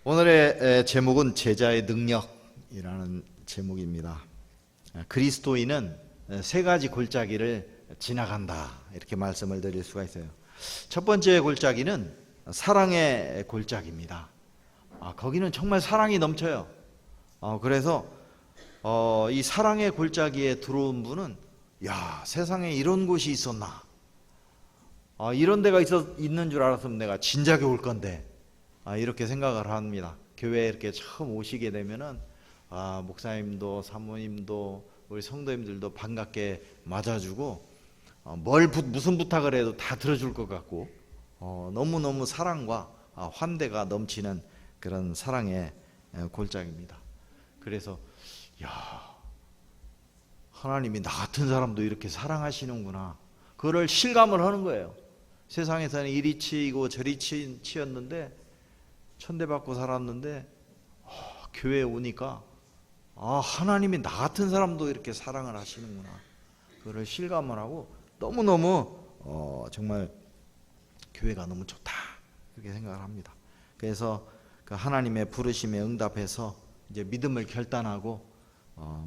오늘의 제목은 제자의 능력이라는 제목입니다. 그리스도인은 세 가지 골짜기를 지나간다, 이렇게 말씀을 드릴 수가 있어요. 첫 번째 골짜기는 사랑의 골짜기입니다. 거기는 정말 사랑이 넘쳐요. 그래서 이 사랑의 골짜기에 들어온 분은 세상에 이런 곳이 있었나, 이런 데가 있는 줄 알았으면 내가 진작에 올 건데, 이렇게 생각을 합니다. 교회에 이렇게 처음 오시게 되면은 목사님도 사모님도 우리 성도님들도 반갑게 맞아주고, 무슨 부탁을 해도 다 들어줄 것 같고, 너무너무 사랑과 환대가 넘치는 그런 사랑의 골짜기입니다. 그래서 하나님이 나 같은 사람도 이렇게 사랑하시는구나, 그걸 실감을 하는 거예요. 세상에서는 이리 치이고 저리 치였는데, 천대받고 살았는데, 교회에 오니까 하나님이 나 같은 사람도 이렇게 사랑을 하시는구나, 그걸 실감을 하고 너무너무 정말 교회가 너무 좋다, 그렇게 생각을 합니다. 그래서 그 하나님의 부르심에 응답해서 이제 믿음을 결단하고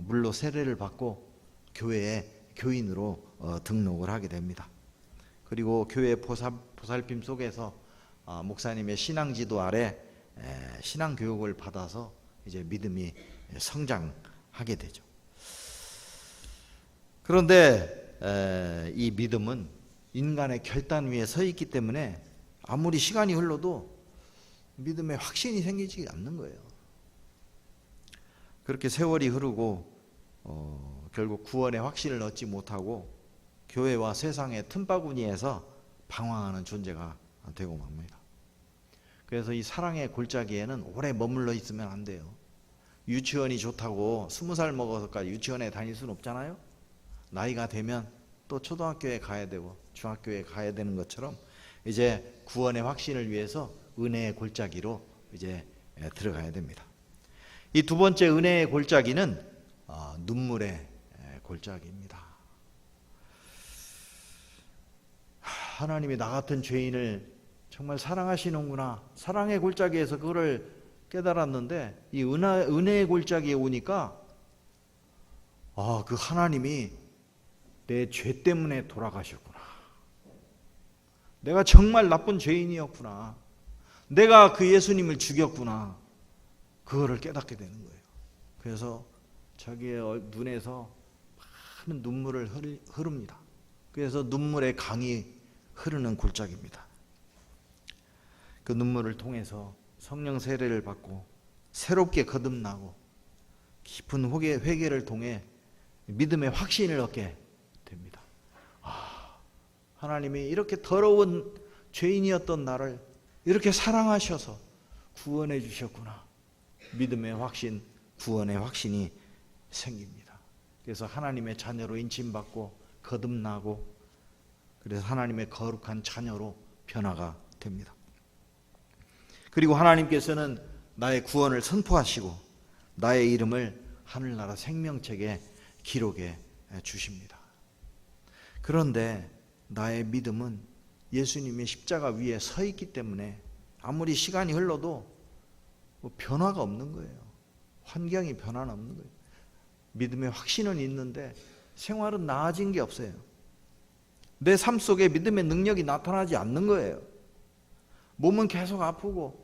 물로 세례를 받고 교회에 교인으로 등록을 하게 됩니다. 그리고 교회 보살핌 속에서 목사님의 신앙지도 아래 신앙 교육을 받아서 이제 믿음이 성장하게 되죠. 그런데 이 믿음은 인간의 결단 위에 서 있기 때문에 아무리 시간이 흘러도 믿음에 확신이 생기지 않는 거예요. 그렇게 세월이 흐르고 결국 구원의 확신을 얻지 못하고 교회와 세상의 틈바구니에서 방황하는 존재가 되고 맙니다. 그래서 이 사랑의 골짜기에는 오래 머물러 있으면 안 돼요. 유치원이 좋다고 20살 먹어서까지 유치원에 다닐 수는 없잖아요. 나이가 되면 또 초등학교에 가야 되고 중학교에 가야 되는 것처럼 이제 구원의 확신을 위해서 은혜의 골짜기로 이제 들어가야 됩니다. 이 두 번째 은혜의 골짜기는 눈물의 골짜기입니다. 하나님이 나 같은 죄인을 정말 사랑하시는구나, 사랑의 골짜기에서 그거를 깨달았는데, 이 은혜의 골짜기에 오니까 그 하나님이 내 죄 때문에 돌아가셨구나, 내가 정말 나쁜 죄인이었구나, 내가 그 예수님을 죽였구나, 그거를 깨닫게 되는 거예요. 그래서 자기의 눈에서 많은 눈물을 흐릅니다. 그래서 눈물의 강이 흐르는 골짜기입니다. 그 눈물을 통해서 성령 세례를 받고 새롭게 거듭나고 깊은 회개를 통해 믿음의 확신을 얻게 됩니다. 하나님이 이렇게 더러운 죄인이었던 나를 이렇게 사랑하셔서 구원해 주셨구나, 믿음의 확신, 구원의 확신이 생깁니다. 그래서 하나님의 자녀로 인침받고 거듭나고, 그래서 하나님의 거룩한 자녀로 변화가 됩니다. 그리고 하나님께서는 나의 구원을 선포하시고 나의 이름을 하늘나라 생명책에 기록해 주십니다. 그런데 나의 믿음은 예수님의 십자가 위에 서 있기 때문에 아무리 시간이 흘러도 변화가 없는 거예요. 환경이 변화는 없는 거예요. 믿음의 확신은 있는데 생활은 나아진 게 없어요. 내 삶 속에 믿음의 능력이 나타나지 않는 거예요. 몸은 계속 아프고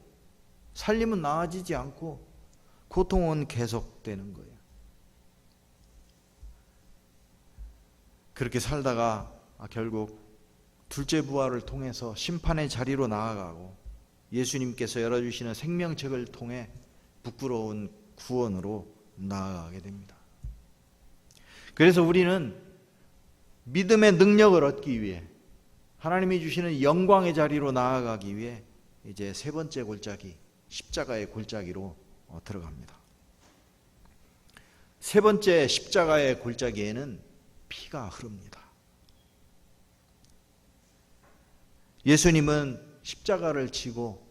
살림은 나아지지 않고 고통은 계속되는 거예요. 그렇게 살다가 결국 둘째 부활을 통해서 심판의 자리로 나아가고 예수님께서 열어주시는 생명책을 통해 부끄러운 구원으로 나아가게 됩니다. 그래서 우리는 믿음의 능력을 얻기 위해, 하나님이 주시는 영광의 자리로 나아가기 위해 이제 세 번째 골짜기, 십자가의 골짜기로 들어갑니다. 세 번째 십자가의 골짜기에는 피가 흐릅니다. 예수님은 십자가를 지고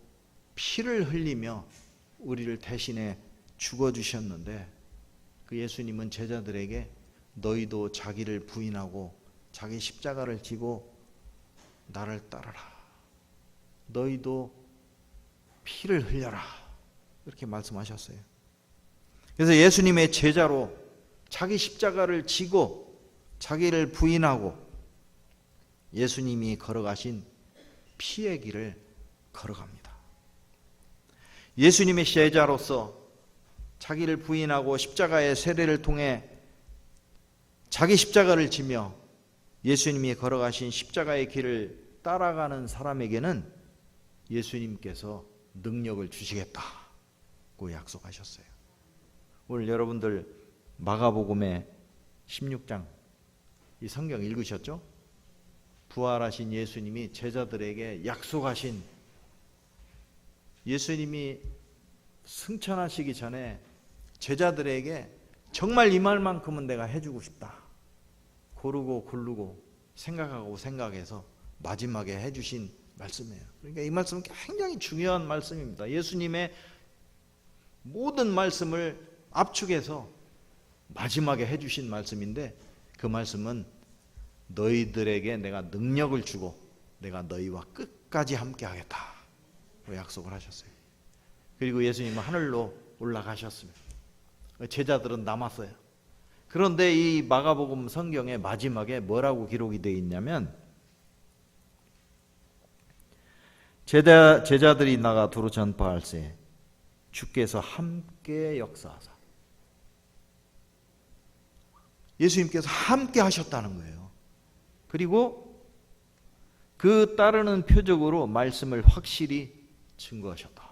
피를 흘리며 우리를 대신해 죽어주셨는데, 그 예수님은 제자들에게 너희도 자기를 부인하고 자기 십자가를 지고 나를 따르라, 너희도 피를 흘려라, 그렇게 말씀하셨어요. 그래서 예수님의 제자로 자기 십자가를 지고 자기를 부인하고 예수님이 걸어가신 피의 길을 걸어갑니다. 예수님의 제자로서 자기를 부인하고 십자가의 세례를 통해 자기 십자가를 지며 예수님이 걸어가신 십자가의 길을 따라가는 사람에게는 예수님께서 능력을 주시겠다고 약속하셨어요. 오늘 여러분들 마가복음의 16장 이 성경 읽으셨죠? 부활하신 예수님이 제자들에게 약속하신, 예수님이 승천하시기 전에 제자들에게 정말 이 말만큼은 내가 해주고 싶다, 고르고 고르고 생각해서 마지막에 해주신 말씀이에요. 그러니까 이 말씀은 굉장히 중요한 말씀입니다. 예수님의 모든 말씀을 압축해서 마지막에 해주신 말씀인데, 그 말씀은 너희들에게 내가 능력을 주고 내가 너희와 끝까지 함께 하겠다 약속을 하셨어요. 그리고 예수님은 하늘로 올라가셨습니다. 제자들은 남았어요. 그런데 이 마가복음 성경의 마지막에 뭐라고 기록이 되어 있냐면, 제자들이 나가 두루 전파할세 주께서 함께 역사하사. 예수님께서 함께 하셨다는 거예요. 그리고 그 따르는 표적으로 말씀을 확실히 증거하셨다.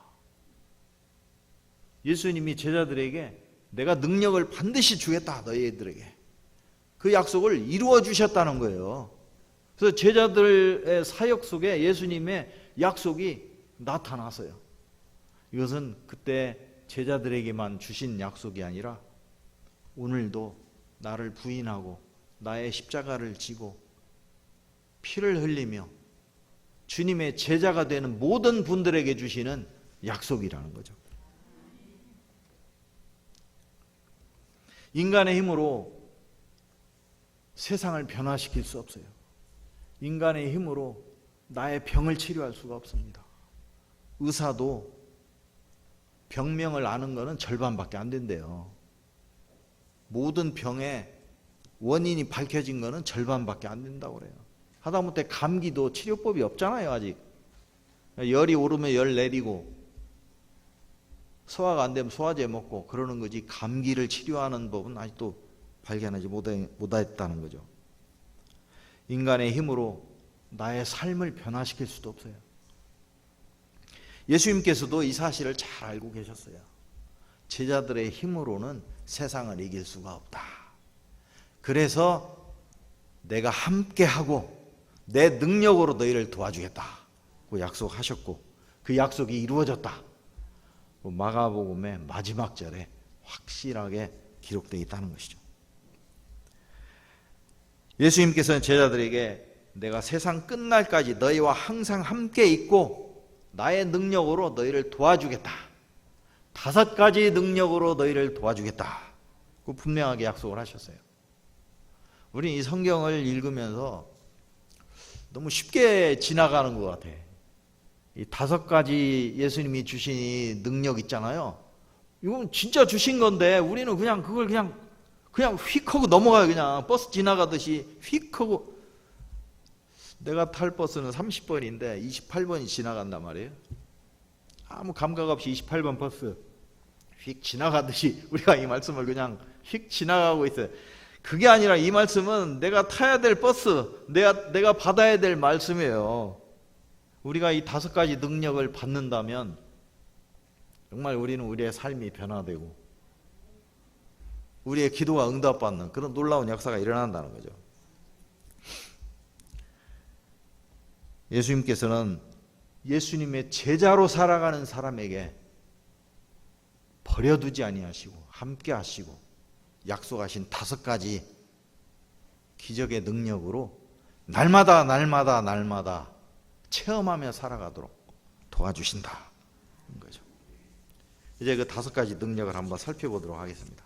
예수님이 제자들에게 내가 능력을 반드시 주겠다, 너희들에게. 그 약속을 이루어 주셨다는 거예요. 그래서 제자들의 사역 속에 예수님의 약속이 나타났어요. 이것은 그때 제자들에게만 주신 약속이 아니라 오늘도 나를 부인하고 나의 십자가를 지고 피를 흘리며 주님의 제자가 되는 모든 분들에게 주시는 약속이라는 거죠. 인간의 힘으로 세상을 변화시킬 수 없어요. 인간의 힘으로 나의 병을 치료할 수가 없습니다. 의사도 병명을 아는 것은 절반밖에 안 된대요. 모든 병의 원인이 밝혀진 것은 절반밖에 안 된다고 그래요. 하다못해 감기도 치료법이 없잖아요, 아직. 열이 오르면 열 내리고, 소화가 안 되면 소화제 먹고 그러는 거지, 감기를 치료하는 법은 아직도 발견하지 못했다는 거죠. 인간의 힘으로 나의 삶을 변화시킬 수도 없어요. 예수님께서도 이 사실을 잘 알고 계셨어요. 제자들의 힘으로는 세상을 이길 수가 없다. 그래서 내가 함께하고 내 능력으로 너희를 도와주겠다고 약속하셨고, 그 약속이 이루어졌다. 마가복음의 마지막 절에 확실하게 기록되어 있다는 것이죠. 예수님께서는 제자들에게 내가 세상 끝날까지 너희와 항상 함께 있고 나의 능력으로 너희를 도와주겠다, 5가지 능력으로 너희를 도와주겠다, 그 분명하게 약속을 하셨어요. 우리는 이 성경을 읽으면서 너무 쉽게 지나가는 것 같아. 이 5가지 예수님이 주신 이 능력 있잖아요. 이건 진짜 주신 건데 우리는 그냥 그걸 그냥 휙 하고 넘어가요. 그냥 버스 지나가듯이 휙 하고. 내가 탈 버스는 30번인데 28번이 지나간단 말이에요. 아무 감각 없이 28번 버스 휙 지나가듯이 우리가 이 말씀을 그냥 휙 지나가고 있어요. 그게 아니라 이 말씀은 내가 타야 될 버스, 내가 받아야 될 말씀이에요. 우리가 이 5가지 능력을 받는다면 정말 우리는 우리의 삶이 변화되고 우리의 기도가 응답받는 그런 놀라운 역사가 일어난다는 거죠. 예수님께서는 예수님의 제자로 살아가는 사람에게 버려두지 아니하시고 함께 하시고 약속하신 5가지 기적의 능력으로 날마다 체험하며 살아가도록 도와주신다는 거죠. 이제 그 5가지 능력을 한번 살펴보도록 하겠습니다.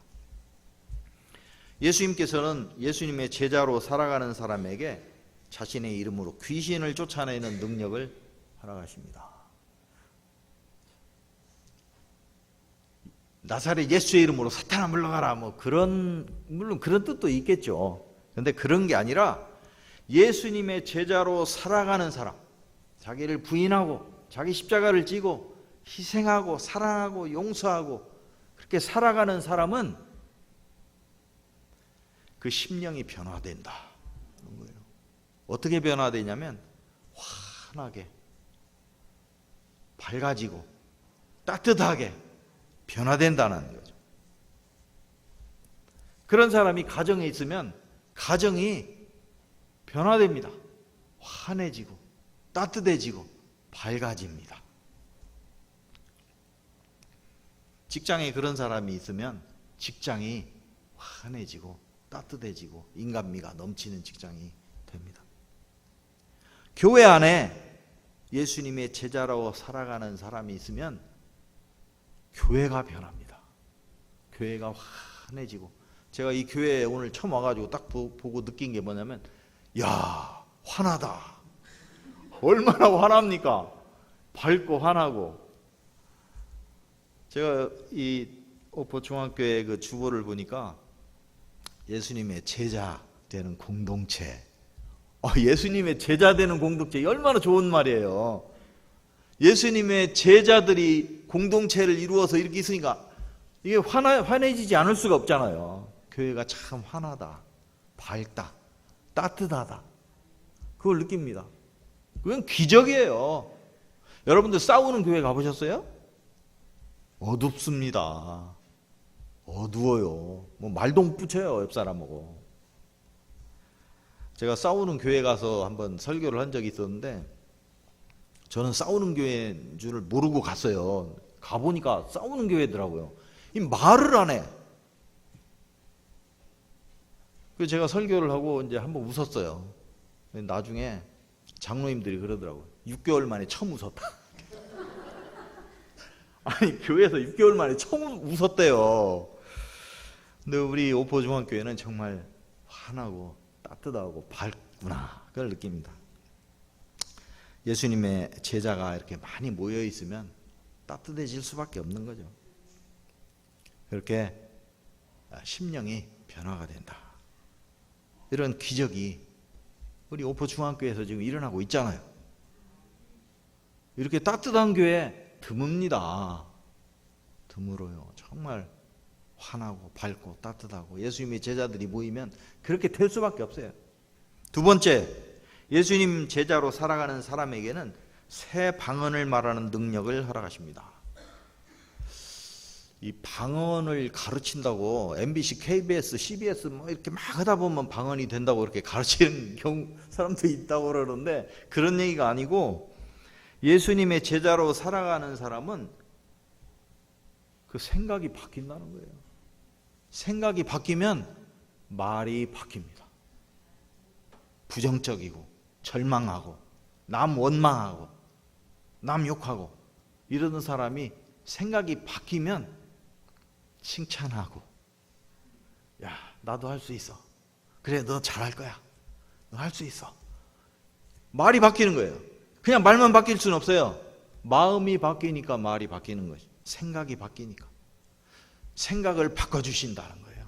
예수님께서는 예수님의 제자로 살아가는 사람에게 자신의 이름으로 귀신을 쫓아내는 능력을 허락하십니다. 나사렛 예수의 이름으로 사탄아 물러가라, 뭐 물론 그런 뜻도 있겠죠. 그런데 그런 게 아니라 예수님의 제자로 살아가는 사람, 자기를 부인하고 자기 십자가를 지고 희생하고 사랑하고 용서하고 그렇게 살아가는 사람은 그 심령이 변화된다. 그런 거예요. 어떻게 변화되냐면 환하게, 밝아지고 따뜻하게 변화된다는 거죠. 그런 사람이 가정에 있으면 가정이 변화됩니다. 환해지고 따뜻해지고 밝아집니다. 직장에 그런 사람이 있으면 직장이 환해지고 따뜻해지고 인간미가 넘치는 직장이 됩니다. 교회 안에 예수님의 제자로 살아가는 사람이 있으면 교회가 변합니다. 교회가 환해지고, 제가 이 교회에 오늘 처음 와가지고 딱 보고 느낀 게 뭐냐면, 야, 환하다. 얼마나 환합니까? 밝고 환하고. 제가 이 오포 중학교의 그 주보를 보니까 예수님의 제자 되는 공동체, 예수님의 제자 되는 공동체, 얼마나 좋은 말이에요. 예수님의 제자들이 공동체를 이루어서 이렇게 있으니까 이게 환해지지 않을 수가 없잖아요. 교회가 참 환하다, 밝다, 따뜻하다, 그걸 느낍니다. 그건 기적이에요. 여러분들 싸우는 교회 가보셨어요? 어둡습니다. 어두워요. 뭐 말도 못 붙여요, 옆 사람하고. 제가 싸우는 교회 가서 한번 설교를 한 적이 있었는데, 저는 싸우는 교회인 줄을 모르고 갔어요. 가보니까 싸우는 교회더라고요. 이 말을 안 해. 그래서 제가 설교를 하고 이제 한번 웃었어요. 나중에 장로님들이 그러더라고요. 6개월 만에 처음 웃었다. 아니, 교회에서 6개월 만에 처음 웃었대요. 근데 우리 오포 중앙교회는 정말 환하고 따뜻하고 밝구나, 그걸 느낍니다. 예수님의 제자가 이렇게 많이 모여 있으면 따뜻해질 수밖에 없는 거죠. 그렇게 심령이 변화가 된다. 이런 기적이 우리 오포 중앙교회에서 지금 일어나고 있잖아요. 이렇게 따뜻한 교회 드뭅니다. 드물어요. 정말 환하고 밝고 따뜻하고 예수님의 제자들이 모이면 그렇게 될 수밖에 없어요. 두 번째, 예수님 제자로 살아가는 사람에게는 새 방언을 말하는 능력을 허락하십니다. 이 방언을 가르친다고 MBC, KBS, CBS 뭐 이렇게 막 하다 보면 방언이 된다고 이렇게 가르치는 사람도 있다고 그러는데, 그런 얘기가 아니고, 예수님의 제자로 살아가는 사람은 그 생각이 바뀐다는 거예요. 생각이 바뀌면 말이 바뀝니다. 부정적이고 절망하고 남 원망하고 남 욕하고 이러던 사람이 생각이 바뀌면 칭찬하고, 야, 나도 할 수 있어. 그래, 너 잘할 거야. 너 할 수 있어. 말이 바뀌는 거예요. 그냥 말만 바뀔 수는 없어요. 마음이 바뀌니까 말이 바뀌는 거죠. 생각이 바뀌니까. 생각을 바꿔주신다는 거예요.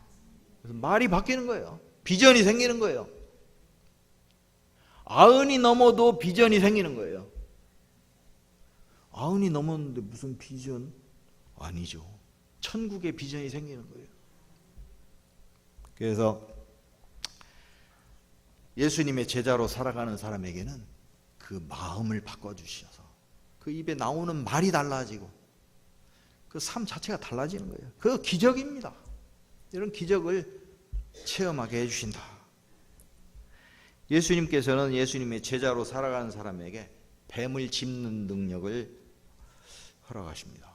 그래서 말이 바뀌는 거예요. 비전이 생기는 거예요. 90이 넘어도 비전이 생기는 거예요. 90이 넘었는데 무슨 비전? 아니죠. 천국의 비전이 생기는 거예요. 그래서 예수님의 제자로 살아가는 사람에게는 그 마음을 바꿔주셔서 그 입에 나오는 말이 달라지고 그 삶 자체가 달라지는 거예요. 그 기적입니다. 이런 기적을 체험하게 해주신다. 예수님께서는 예수님의 제자로 살아가는 사람에게 뱀을 짚는 능력을 허락하십니다.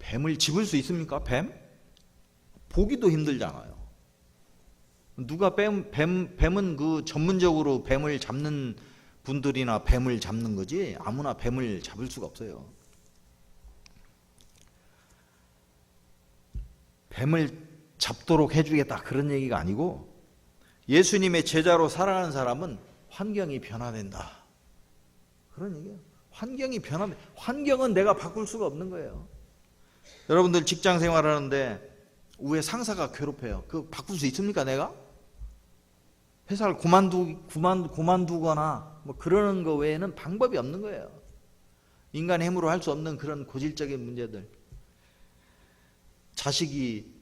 뱀을 짚을 수 있습니까? 뱀? 보기도 힘들잖아요. 누가 뱀은 그 전문적으로 뱀을 잡는 분들이나 뱀을 잡는 거지, 아무나 뱀을 잡을 수가 없어요. 뱀을 잡도록 해주겠다, 그런 얘기가 아니고, 예수님의 제자로 살아가는 사람은 환경이 변화된다, 그런 얘기예요. 환경이 변화돼. 환경은 내가 바꿀 수가 없는 거예요. 여러분들 직장 생활하는데 위에 상사가 괴롭혀요. 그거 바꿀 수 있습니까, 내가? 회사를 그만두거나 뭐 그러는 거 외에는 방법이 없는 거예요. 인간 힘으로 할 수 없는 그런 고질적인 문제들. 자식이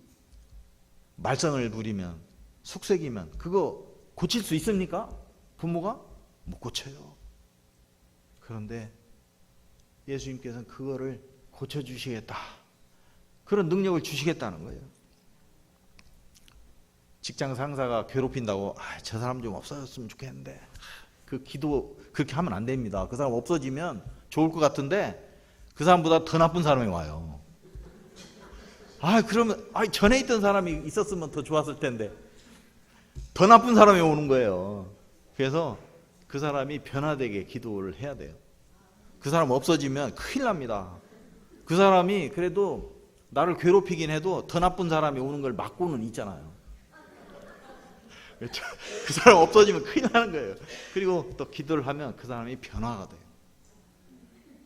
말썽을 부리면, 속색이면 그거 고칠 수 있습니까? 부모가? 못 고쳐요. 그런데 예수님께서는 그거를 고쳐주시겠다. 그런 능력을 주시겠다는 거예요. 직장 상사가 괴롭힌다고 저 사람 좀 없어졌으면 좋겠는데 그 기도 그렇게 하면 안 됩니다. 그 사람 없어지면 좋을 것 같은데 그 사람보다 더 나쁜 사람이 와요. 그러면 전에 있던 사람이 있었으면 더 좋았을 텐데 더 나쁜 사람이 오는 거예요. 그래서 그 사람이 변화되게 기도를 해야 돼요. 그 사람 없어지면 큰일 납니다. 그 사람이 그래도 나를 괴롭히긴 해도 더 나쁜 사람이 오는 걸 막고는 있잖아요. 그 사람 없어지면 큰일 나는 거예요. 그리고 또 기도를 하면 그 사람이 변화가 돼요.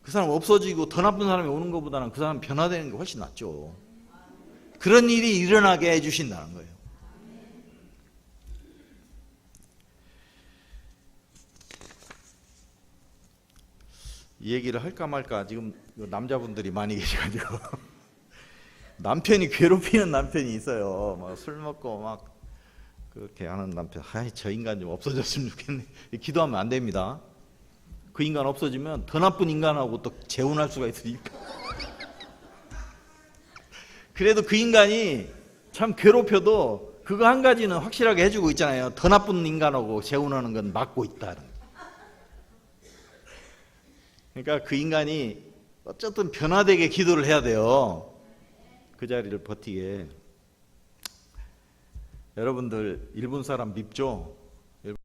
그 사람 없어지고 더 나쁜 사람이 오는 것보다는 그 사람 변화되는 게 훨씬 낫죠. 그런 일이 일어나게 해주신다는 거예요. 이 얘기를 할까 말까 지금 남자분들이 많이 계셔가지고 남편이 괴롭히는 남편이 있어요. 막 술 먹고 막 그렇게 하는 남편. 저 인간 좀 없어졌으면 좋겠네. 기도하면 안 됩니다. 그 인간 없어지면 더 나쁜 인간하고 또 재혼할 수가 있으니까. 그래도 그 인간이 참 괴롭혀도 그거 한 가지는 확실하게 해주고 있잖아요. 더 나쁜 인간하고 재혼하는 건 막고 있다는. 그러니까 그 인간이 어쨌든 변화되게 기도를 해야 돼요. 그 자리를 버티게. 여러분들 일본 사람 밉죠?